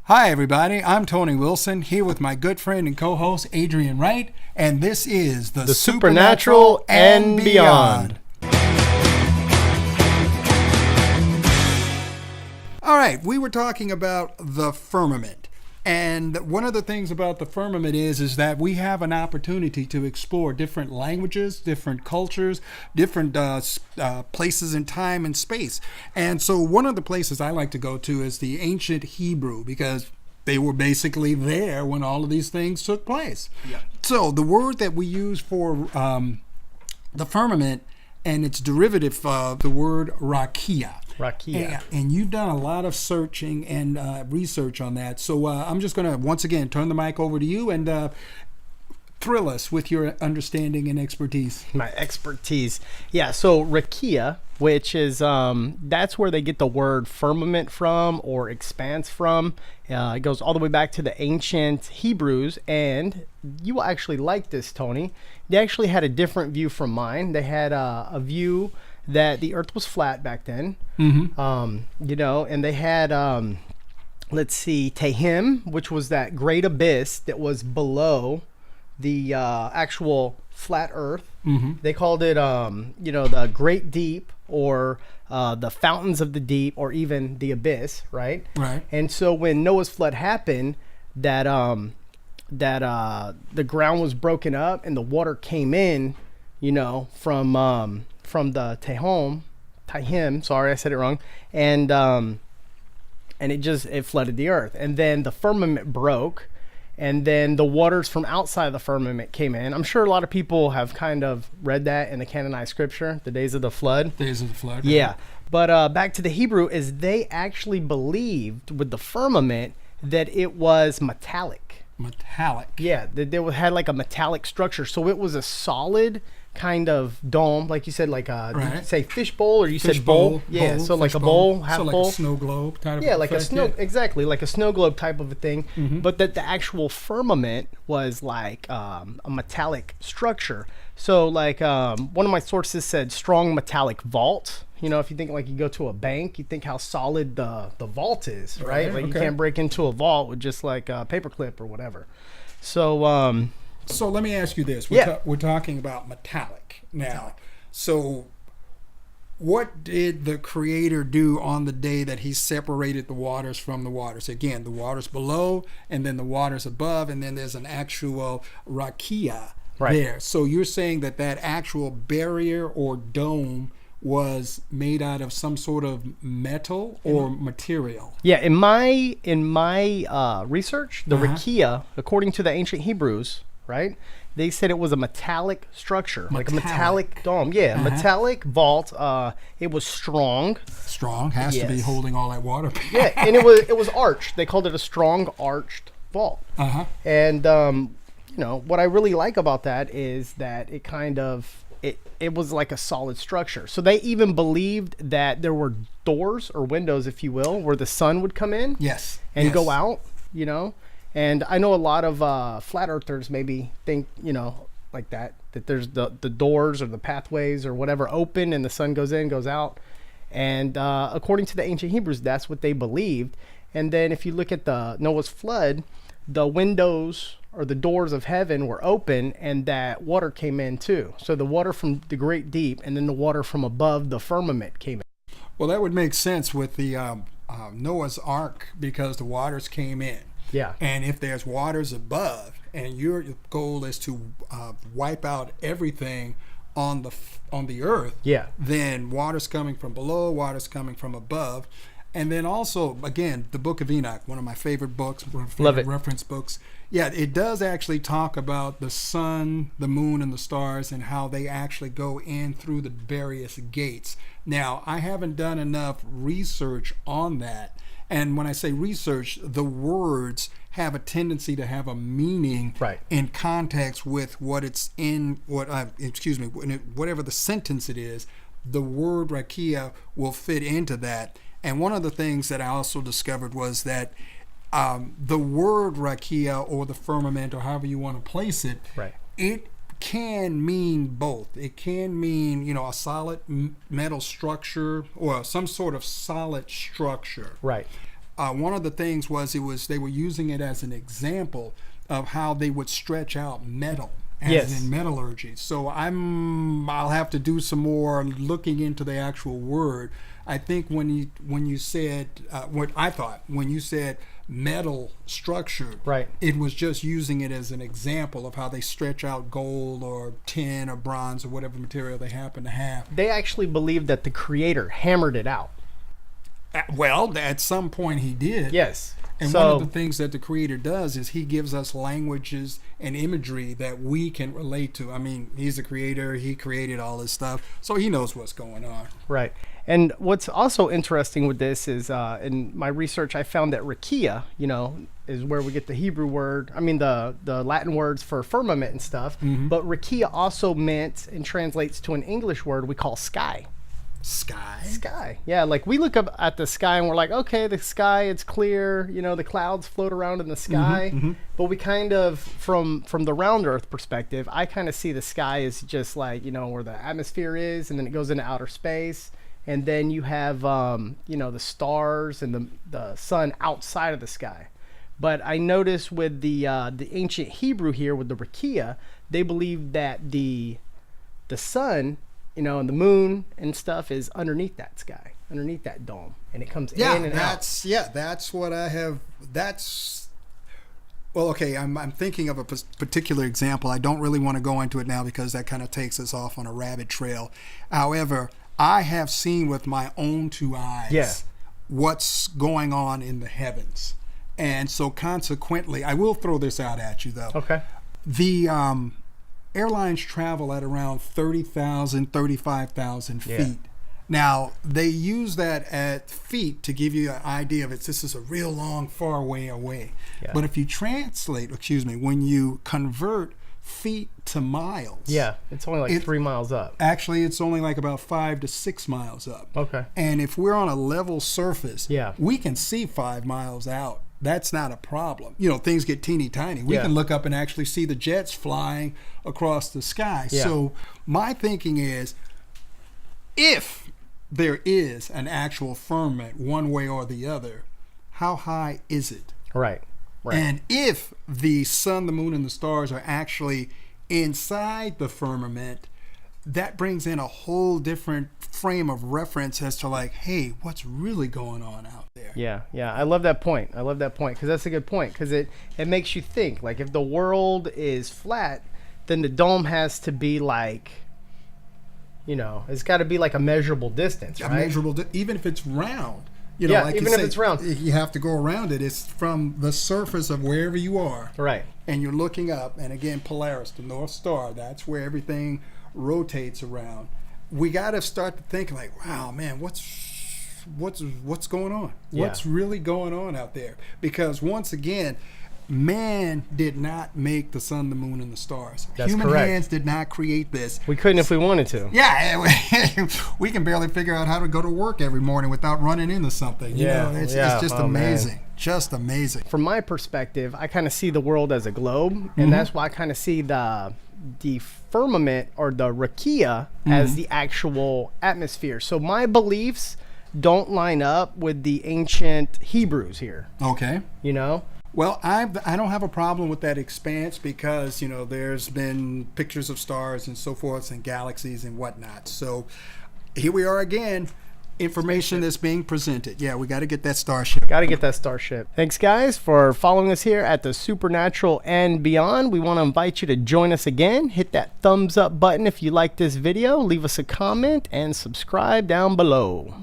Hi, everybody. I'm Tony Wilson, here with my good friend and co-host, Adrian Wright, and this is The Supernatural and Beyond. All right, we were talking about the firmament. And one of the things about the firmament is that we have an opportunity to explore different languages, different cultures, different places in time and space. And so one of the places I like to go to is the ancient Hebrew, because they were basically there when all of these things took place. Yeah. So the word that we use for the firmament and its derivative, the word Raqia. Raqia. And you've done a lot of searching and research on that. So I'm just going to, once again, turn the mic over to you and thrill us with your understanding and expertise. My expertise. Yeah, so Raqia, which is, that's where they get the word firmament from or expanse from. It goes all the way back to the ancient Hebrews, and you will actually like this, Tony. They actually had a different view from mine. They had a view that the earth was flat back then, and they had, let's see, Tehim, which was that great abyss that was below the actual flat earth. They called it, the great deep, or the fountains of the deep, or even the abyss, right? Right. And so when Noah's flood happened, that the ground was broken up and the water came in, from the Tehim, sorry, I said it wrong, and it flooded the earth, and then the firmament broke, and then the waters from outside of the firmament came in. I'm sure a lot of people have kind of read that in the canonized scripture, the days of the flood. Days of the flood. Right? Yeah, but back to the Hebrew, is they actually believed with the firmament that it was metallic. Metallic. Yeah, that they had like a metallic structure, so it was a solid kind of dome, like you said, like right. Did you say fish bowl, or you fish said bowl? Bowl, Yeah, so like a bowl, half so bowl. like a snow globe type of Yeah, like effect, a snow, yeah. exactly, like a snow globe type of a thing. But that the actual firmament was like a metallic structure. So like one of my sources said strong metallic vault. If you think like you go to a bank, you think how solid the vault is, right? Like you can't break into a vault with just like a paperclip or whatever. So So let me ask you this. We're talking about metallic now. So what did the Creator do on the day that he separated the waters from the waters? Again, the waters below and then the waters above, and then there's an actual Raqia there. So you're saying that actual barrier or dome was made out of some sort of metal or material? Yeah, in my research, the Raqia, according to the ancient Hebrews, right? They said it was a metallic structure, like a metallic dome. Yeah, metallic vault. It was strong. Strong has to be holding all that water. Yeah, and it was arched. They called it a strong arched vault. And what I really like about that is that it kind of it was like a solid structure. So they even believed that there were doors or windows, if you will, where the sun would come in. Yes. And go out. And I know a lot of flat earthers maybe think, like that there's the doors or the pathways or whatever open and the sun goes in, goes out. And according to the ancient Hebrews, that's what they believed. And then if you look at the Noah's flood, the windows or the doors of heaven were open and that water came in too. So the water from the great deep and then the water from above the firmament came in. Well, that would make sense with the Noah's Ark, because the waters came in. Yeah. And if there's waters above, and your goal is to wipe out everything on the earth, then water's coming from below, water's coming from above. And then also, again, the Book of Enoch, one of my favorite books, Love it. reference books. Yeah, it does actually talk about the sun, the moon, and the stars, and how they actually go in through the various gates. Now, I haven't done enough research on that. And when I say research, the words have a tendency to have a meaning in context with what it's in, whatever the sentence it is, the word Raqia will fit into that. And one of the things that I also discovered was that the word Raqia, or the firmament, or however you want to place it, it can mean both. It can mean, a solid metal structure or some sort of solid structure. Right. one of the things was they were using it as an example of how they would stretch out metal, as Yes. in metallurgy. So I'll have to do some more looking into the actual word. I think when you said what I thought when you said metal structured, Right. it was just using it as an example of how they stretch out gold or tin or bronze or whatever material they happen to have. They actually believe that the creator hammered it out. Well, at some point he did. Yes. And so, one of the things that the creator does is he gives us languages and imagery that we can relate to. I mean, he's the creator. He created all this stuff. So he knows what's going on. right. And what's also interesting with this is in my research, I found that Raqia, is where we get the Hebrew word, the Latin words for firmament and stuff. But Raqia also meant and translates to an English word we call sky. Sky. Yeah, like we look up at the sky and we're like, okay, the sky, it's clear, the clouds float around in the sky. But we kind of, from the round earth perspective, I kind of see the sky as just like, where the atmosphere is, and then it goes into outer space. And then you have, the stars and the sun outside of the sky. But I noticed with the ancient Hebrew here, with the Raqia, they believe that the sun, and the moon and stuff is underneath that sky, underneath that dome, and it comes in and out. That's what I have. Well, okay, I'm thinking of a particular example. I don't really want to go into it now because that kind of takes us off on a rabbit trail. However, I have seen with my own two eyes what's going on in the heavens. And so consequently, I will throw this out at you though. Okay. The airlines travel at around 30,000, 35,000 feet. Now, they use that at feet to give you an idea of this is a real long, far way away. Yeah. But if you when you convert feet to miles. Yeah, it's only like 3 miles up. Actually, it's only like about 5 to 6 miles up. Okay. And if we're on a level surface, Yeah. we can see 5 miles out. That's not a problem. Things get teeny tiny. We can look up and actually see the jets flying across the sky. Yeah. So my thinking is, if there is an actual firmament one way or the other, how high is it? Right. And if the sun, the moon, and the stars are actually inside the firmament, that brings in a whole different frame of reference as to like, hey, what's really going on out there? Yeah. I love that point. Because that's a good point, because it makes you think, like, if the world is flat, then the dome has to be like, it's got to be like a measurable distance, right? Even if it's round. Like even if it's round, you have to go around it. It's from the surface of wherever you are, right? And you're looking up, and again, Polaris, the North Star, that's where everything rotates around. We got to start to think like, wow, man, what's going on? What's really going on out there? Because once again, man did not make the sun, the moon, and the stars. That's Human correct. hands did not create this. We couldn't if we wanted to. Yeah, we can barely figure out how to go to work every morning without running into something. It's just amazing. Man. Just amazing. From my perspective, I kind of see the world as a globe, and that's why I kind of see the firmament or the Raqia as the actual atmosphere. So my beliefs don't line up with the ancient Hebrews here. Okay. Well, I don't have a problem with that expanse because, there's been pictures of stars and so forth and galaxies and whatnot. So here we are again. Information that's being presented. Yeah, we got to get that starship. Thanks, guys, for following us here at the Supernatural and Beyond. We want to invite you to join us again. Hit that thumbs up button if you like this video. Leave us a comment and subscribe down below.